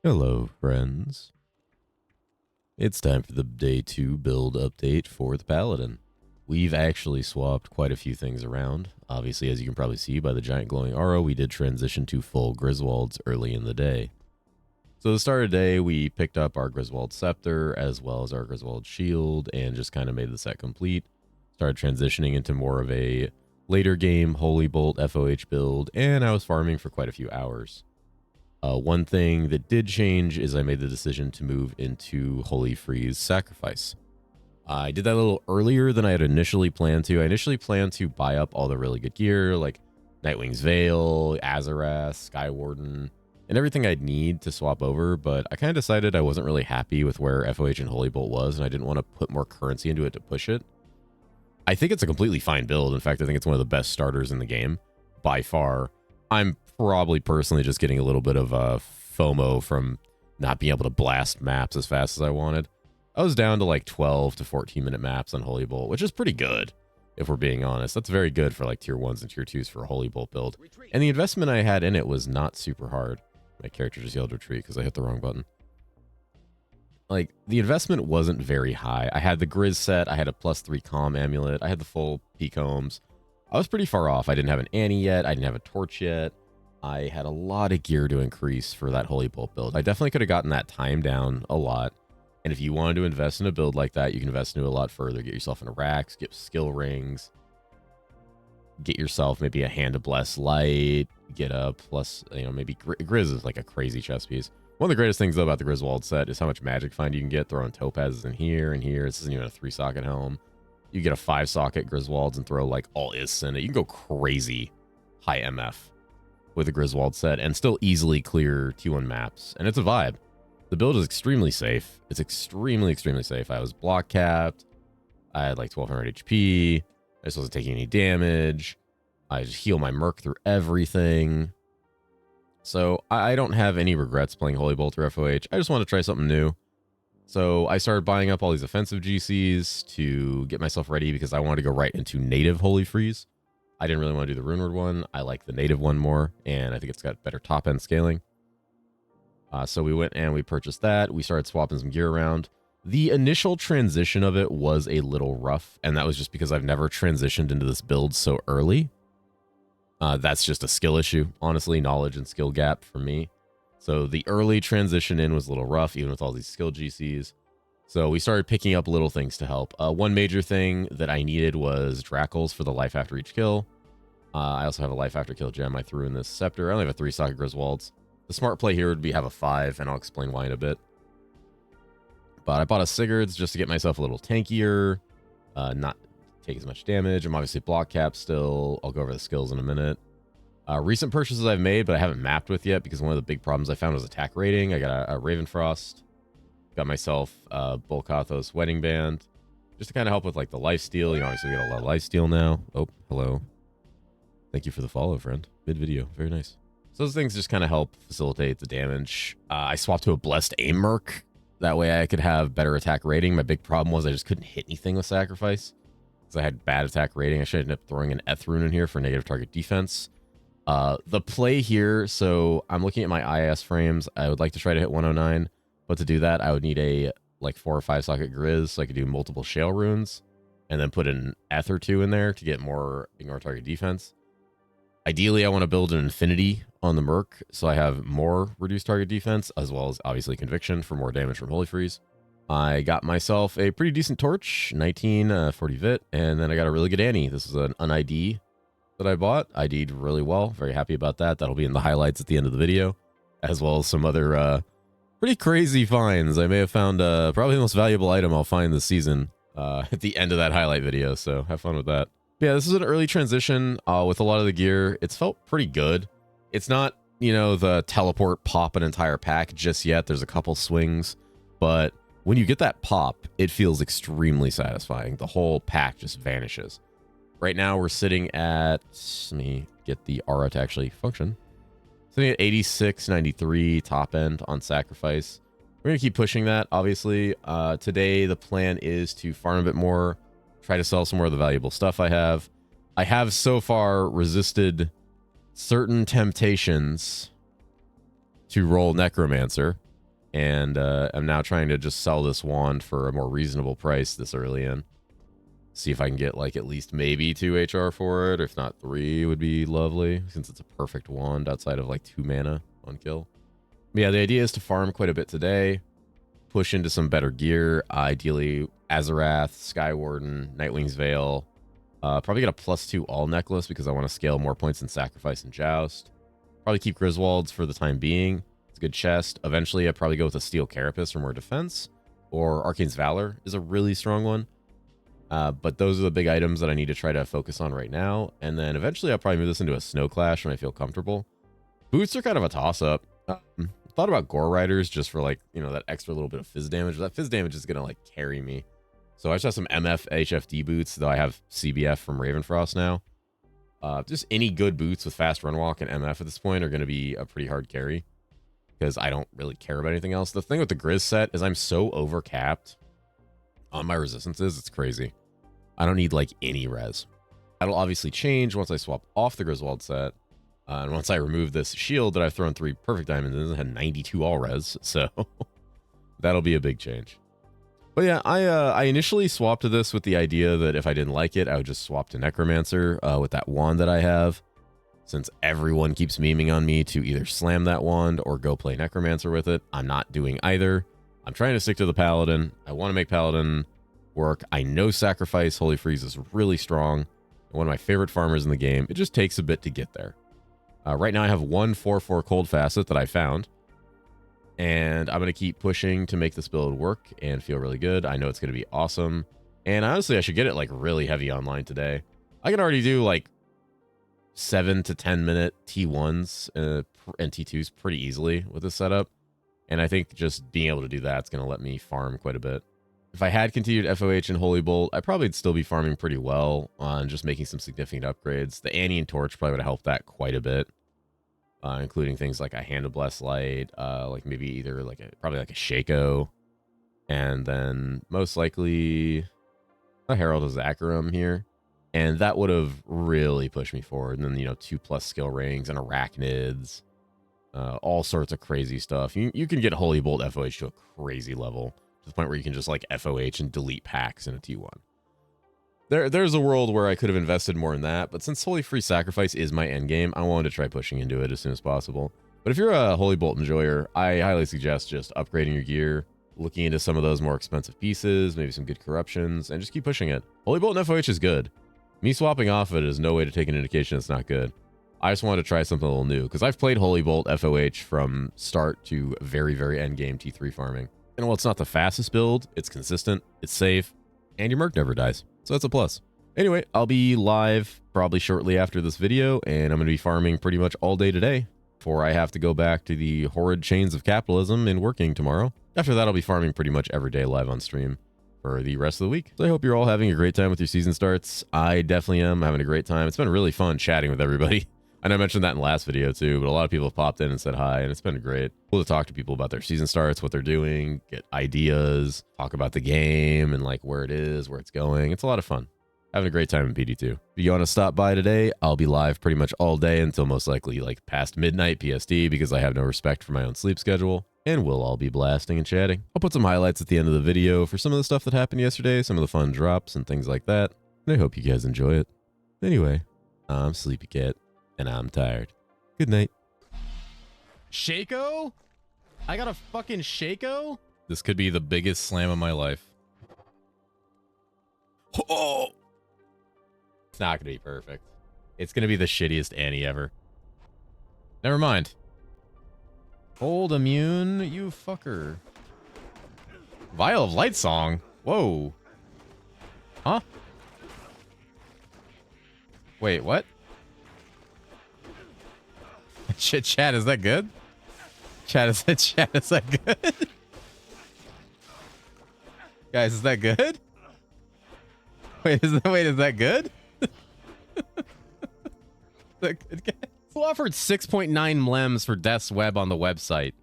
Hello, friends. It's time for the Day 2 build update for the Paladin. We've actually swapped quite a few things around. Obviously, as you can probably see by the giant glowing aura, we did transition to full Griswolds early in the day. So the start of the day, we picked up our Griswold Scepter as well as our Griswold Shield and just kind of made the set complete. Started transitioning into more of a later game Holy Bolt FOH build, and I was farming for quite a few hours. One thing that did change is I made the decision to move into HFreeze Sacrifice. I did that a little earlier than I had initially planned to. I initially planned to buy up all the really good gear, like Nightwing's Veil, Azarath, Skywarden, and everything I'd need to swap over, but I kind of decided I wasn't really happy with where FOH and Holy Bolt was, and I didn't want to put more currency into it to push it. I think it's a completely fine build. In fact, I think it's one of the best starters in the game, by far. I'm probably personally just getting a little bit of FOMO from not being able to blast maps as fast as I wanted. I was down to like 12 to 14 minute maps on Holy Bolt, which is pretty good, if we're being honest. That's very good for like tier 1s and tier 2s for a Holy Bolt build. And the investment I had in it was not super hard. My character just yelled retreat because I hit the wrong button. Like, the investment wasn't very high. I had the Grizz set, I had a +3 Calm Amulet, I had the full P-Combs. I was pretty far off. I didn't have an Annie yet. I didn't have a Torch yet. I had a lot of gear to increase for that Holy Bolt build. I definitely could have gotten that time down a lot. And if you wanted to invest in a build like that, you can invest into it a lot further. Get yourself into racks, get skill rings, get yourself maybe a Hand of Bless Light, get a plus, maybe Grizz is like a crazy chest piece. One of the greatest things, though, about the Griswold set is how much magic find you can get throwing topazes in here and here. This isn't even a 3-socket helm. You get a 5-socket Griswolds and throw like all Ists in it. You can go crazy high MF with a Griswold set and still easily clear T1 maps. And it's a vibe. The build is extremely safe. It's extremely, extremely safe. I was block capped. I had like 1200 HP. I just wasn't taking any damage. I just heal my Merc through everything. So I don't have any regrets playing Holy Bolt or FOH. I just want to try something new. So I started buying up all these offensive GCs to get myself ready because I wanted to go right into native HFreeze. I didn't really want to do the Runeward one. I like the native one more, and I think it's got better top-end scaling. So we went and we purchased that. We started swapping some gear around. The initial transition of it was a little rough, and that was just because I've never transitioned into this build so early. That's just a skill issue, honestly, knowledge and skill gap for me. So the early transition in was a little rough, even with all these skill GCs. So we started picking up little things to help. One major thing that I needed was Drackles for the life after each kill. I also have a life after kill gem I threw in this scepter. I only have a 3-socket Griswolds. The smart play here would be have a 5, and I'll explain why in a bit. But I bought a Sigurd's just to get myself a little tankier, not take as much damage. I'm obviously block cap still. I'll go over the skills in a minute. Recent purchases I've made, but I haven't mapped with yet because one of the big problems I found was attack rating. I got a Ravenfrost. Got myself Bolkathos Wedding Band. Just to kind of help with like the lifesteal. Obviously we got a lot of lifesteal now. Oh, hello. Thank you for the follow, friend. Good video. Very nice. So those things just kind of help facilitate the damage. I swapped to a Blessed Aim Merc. That way I could have better attack rating. My big problem was I just couldn't hit anything with Sacrifice. Because I had bad attack rating. I should end up throwing an Eth Rune in here for negative target defense. The play here, so I'm looking at my IS frames. I would like to try to hit 109, but to do that, I would need a like 4 or 5 socket Grizz so I could do multiple Shale Runes, and then put an Eth or 2 in there to get more ignore target defense. Ideally, I want to build an Infinity on the Merc, so I have more reduced target defense, as well as obviously Conviction for more damage from HFreeze. I got myself a pretty decent Torch, 1940 Vit, and then I got a really good Annie. This is an un-ID that I bought. ID'd really well. Very happy about that. That'll be in the highlights at the end of the video, as well as some other pretty crazy finds. I may have found probably the most valuable item I'll find this season at the end of that highlight video, so have fun with that. Yeah, this is an early transition with a lot of the gear. It's felt pretty good. It's not, the teleport pop an entire pack just yet. There's a couple swings, but when you get that pop, it feels extremely satisfying. The whole pack just vanishes. Right now, we're sitting at, let me get the aura to actually function. Sitting at 86.93 top end on Sacrifice. We're going to keep pushing that, obviously. Today, the plan is to farm a bit more, try to sell some more of the valuable stuff I have. I have so far resisted certain temptations to roll Necromancer. And I'm now trying to just sell this wand for a more reasonable price this early in. See if I can get like at least maybe 2 HR for it, or if not 3 would be lovely, since it's a perfect wand outside of like 2 mana on kill. But yeah, the idea is to farm quite a bit today, push into some better gear, ideally Azarath, Skywarden, Nightwing's Veil. Probably get a +2 all necklace because I want to scale more points in Sacrifice and Joust. Probably keep Griswolds for the time being. It's a good chest. Eventually, I'd probably go with a Steel Carapace for more defense, or Arcane's Valor is a really strong one. But those are the big items that I need to try to focus on right now. And then eventually I'll probably move this into a Snow Clash when I feel comfortable. Boots are kind of a toss-up. Thought about Gore Riders just for like, you know, that extra little bit of fizz damage. That fizz damage is going to like carry me. So I just have some MF HFD boots, though I have CBF from Ravenfrost now. Just any good boots with fast run walk and MF at this point are going to be a pretty hard carry, because I don't really care about anything else. The thing with the Grizz set is I'm so overcapped on my resistances, it's crazy. I don't need like any res. That'll obviously change once I swap off the Griswold set. And once I remove this shield that I've thrown 3 perfect diamonds in, it had 92 all res, so that'll be a big change. But yeah, I initially swapped to this with the idea that if I didn't like it, I would just swap to Necromancer with that wand that I have. Since everyone keeps memeing on me to either slam that wand or go play Necromancer with it, I'm not doing either. I'm trying to stick to the Paladin. I want to make Paladin work. I know Sacrifice Holy Freeze is really strong. One of my favorite farmers in the game. It just takes a bit to get there. Right now I have one 4/4 Cold Facet that I found. And I'm going to keep pushing to make this build work and feel really good. I know it's going to be awesome. And honestly, I should get it like really heavy online today. I can already do like 7 to 10 minute T1s and T2s pretty easily with this setup. And I think just being able to do that is going to let me farm quite a bit. If I had continued FOH and Holy Bolt, I probably would still be farming pretty well on just making some significant upgrades. The Annie and Torch probably would have helped that quite a bit, including things like a Hand of Blessed Light, like maybe either like probably like a Shaco, and then most likely a Herald of Zakarum here. And that would have really pushed me forward. And then, you know, 2+ skill rings and arachnids. All sorts of crazy stuff. You can get Holy Bolt FOH to a crazy level, to the point where you can just like FOH and delete packs in a T1. There's a world where I could have invested more in that, but since Holy Free Sacrifice is my endgame, I wanted to try pushing into it as soon as possible. But if you're a Holy Bolt enjoyer, I highly suggest just upgrading your gear, looking into some of those more expensive pieces, maybe some good corruptions, and just keep pushing it. Holy Bolt and FOH is good. Me swapping off of it is no way to take an indication it's not good. I just wanted to try something a little new, because I've played Holy Bolt FOH from start to very, very endgame T3 farming. And while it's not the fastest build, it's consistent, it's safe, and your merc never dies. So that's a plus. Anyway, I'll be live probably shortly after this video, and I'm going to be farming pretty much all day today before I have to go back to the horrid chains of capitalism and working tomorrow. After that, I'll be farming pretty much every day live on stream for the rest of the week. So I hope you're all having a great time with your season starts. I definitely am having a great time. It's been really fun chatting with everybody. I know I mentioned that in the last video too, but a lot of people have popped in and said hi, and it's been great. Cool to talk to people about their season starts, what they're doing, get ideas, talk about the game and like where it is, where it's going. It's a lot of fun. Having a great time in PD2. If you want to stop by today, I'll be live pretty much all day until most likely like past midnight PST, because I have no respect for my own sleep schedule, and we'll all be blasting and chatting. I'll put some highlights at the end of the video for some of the stuff that happened yesterday, some of the fun drops and things like that, and I hope you guys enjoy it. Anyway, I'm Sleepy Cat, and I'm tired. Good night. Shaco? I got a fucking Shaco? This could be the biggest slam of my life. Oh! It's not gonna be perfect. It's gonna be the shittiest Annie ever. Never mind. Hold immune, you fucker. Vial of Light Song? Whoa. Huh? Wait, what? Shit, chat, is that good? Chat, is that good? Guys, is that good? Wait, is that good? Is that good, guys? Who offered 6.9 mlems for Death's Web on the website?